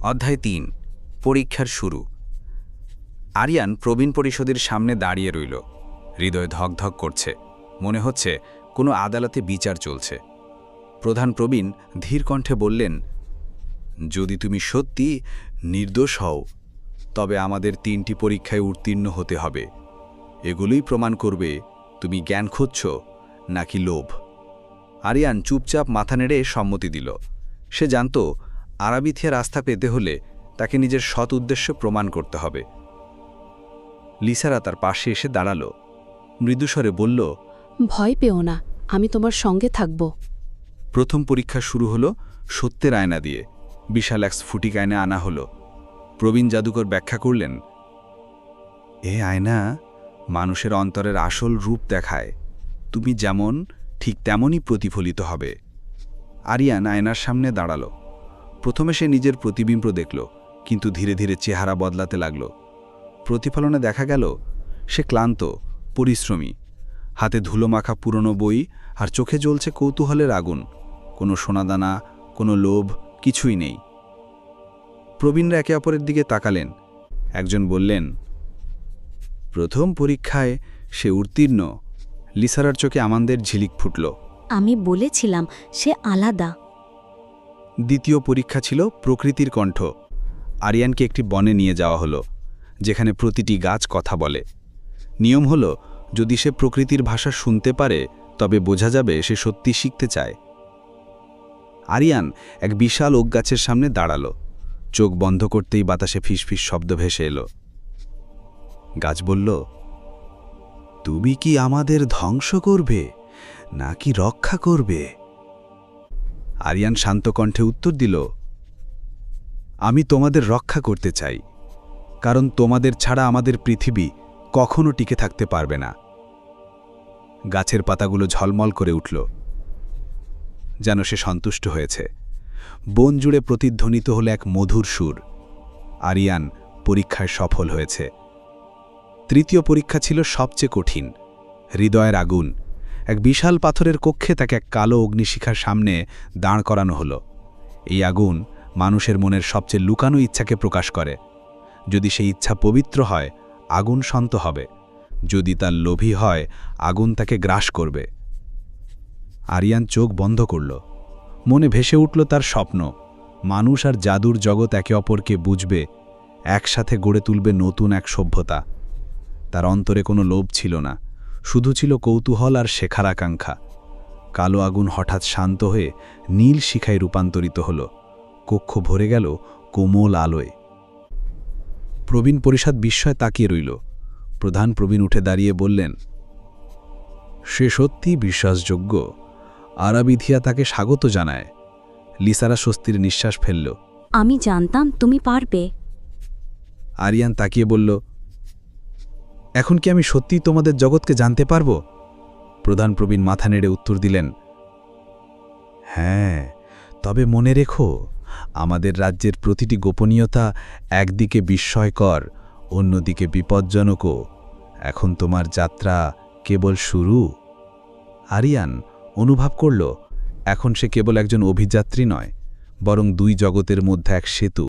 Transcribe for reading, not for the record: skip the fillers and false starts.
অধ্যায় ৩ পরীক্ষার শুরু। আরিয়ান প্রবীণ পরিষদের সামনে দাঁড়িয়ে রইল। হৃদয় ধকধক করছে, মনে হচ্ছে কোনো আদালতে বিচার চলছে। প্রধান প্রবীণ ধীর কণ্ঠে বললেন, যদি তুমি সত্যি নির্দোষ হও তবে আমাদের ৩টি পরীক্ষায় উত্তীর্ণ হতে হবে। এগুলোই প্রমাণ করবে তুমি জ্ঞান খুঁজছ নাকি লোভ। আরিয়ান চুপচাপ মাথা নেড়ে সম্মতি দিল। সে জানত আরাবিথিয়া রাস্তা পেতে হলে তাকে নিজের সৎ উদ্দেশ্য প্রমাণ করতে হবে। লিসারা তার পাশে এসে দাঁড়াল, মৃদুস্বরে বলল, ভয় পেও না, আমি তোমার সঙ্গে থাকব। প্রথম পরীক্ষা শুরু হলো সত্যের আয়না দিয়ে। বিশাল এক স্ফুটিক আয়না আনা হলো। প্রবীণ জাদুকর ব্যাখ্যা করলেন, এ আয়না মানুষের অন্তরের আসল রূপ দেখায়। তুমি যেমন ঠিক তেমনই প্রতিফলিত হবে। আরিয়ান আয়নার সামনে দাঁড়াল। প্রথমে সে নিজের প্রতিবিম্ব দেখল, কিন্তু ধীরে ধীরে চেহারা বদলাতে লাগল। প্রতিফলনে দেখা গেল সে ক্লান্ত, পরিশ্রমী, হাতে ধুলোমাখা পুরনো বই, আর চোখে জ্বলছে কৌতূহলের আগুন। কোনো সোনাদানা, কোনো লোভ, কিছুই নেই। প্রবীণরা একে অপরের দিকে তাকালেন। একজন বললেন, প্রথম পরীক্ষায় সে উত্তীর্ণ। লিসারার চোখে আমাদের ঝিলিক ফুটল। আমি বলেছিলাম সে আলাদা। দ্বিতীয় পরীক্ষা ছিল প্রকৃতির কণ্ঠ। আরিয়ানকে একটি বনে নিয়ে যাওয়া হলো, যেখানে প্রতিটি গাছ কথা বলে। নিয়ম হলো, যদি সে প্রকৃতির ভাষা শুনতে পারে তবে বোঝা যাবে সে সত্যি শিখতে চায়। আরিয়ান এক বিশাল ওক গাছের সামনে দাঁড়াল। চোখ বন্ধ করতেই বাতাসে ফিসফিস শব্দ ভেসে এলো। গাছ বলল, তুমি কি আমাদের ধ্বংস করবে নাকি রক্ষা করবে? আরিয়ান শান্ত কণ্ঠে উত্তর দিল, আমি তোমাদের রক্ষা করতে চাই, কারণ তোমাদের ছাড়া আমাদের পৃথিবী কখনো টিকে থাকতে পারবে না। গাছের পাতাগুলো ঝলমল করে উঠল, যেন সে সন্তুষ্ট হয়েছে। বন জুড়ে প্রতিধ্বনিত হলো এক মধুর সুর। আরিয়ান পরীক্ষায় সফল হয়েছে। তৃতীয় পরীক্ষা ছিল সবচেয়ে কঠিন, হৃদয়ের আগুন। এক বিশাল পাথরের কক্ষে তাকে এক কালো অগ্নিশিখার সামনে দাঁড় করানো হলো। এই আগুন মানুষের মনের সবচেয়ে লুকানো ইচ্ছাকে প্রকাশ করে। যদি সেই ইচ্ছা পবিত্র হয়, আগুন শান্ত হবে। যদি তার লোভী হয়, আগুন তাকে গ্রাস করবে। আরিয়ান চোখ বন্ধ করল। মনে ভেসে উঠল তার স্বপ্ন। মানুষ আর জাদুর জগৎ একে অপরকে বুঝবে, একসাথে গড়ে তুলবে নতুন এক সভ্যতা। তার অন্তরে কোনো লোভ ছিল না, শুধু ছিল কৌতূহল আর শেখার আকাঙ্ক্ষা। কালো আগুন হঠাৎ শান্ত হয়ে নীল শিখায় রূপান্তরিত হল। কক্ষ ভরে গেল কোমল আলোয়। প্রবীণ পরিষদ বিস্ময়ে তাকিয়ে রইল। প্রধান প্রবীণ উঠে দাঁড়িয়ে বললেন, সে সত্যি বিশ্বাসযোগ্য। আরাবিথিয়া তাকে স্বাগত জানায়। লিসারা স্বস্তির নিঃশ্বাস ফেলল। আমি জানতাম তুমি পারবে। আরিয়ান তাকিয়ে বলল, এখন কি আমি সত্যিই তোমাদের জগৎকে জানতে পারব? প্রধান প্রবীণ মাথা নেড়ে উত্তর দিলেন, হ্যাঁ, তবে মনে রেখো, আমাদের রাজ্যের প্রতিটি গোপনীয়তা একদিকে বিস্ময়কর, অন্যদিকে বিপজ্জনকও। এখন তোমার যাত্রা কেবল শুরু। আরিয়ান অনুভব করল, এখন সে কেবল একজন অভিযাত্রী নয়, বরং দুই জগতের মধ্যে এক সেতু।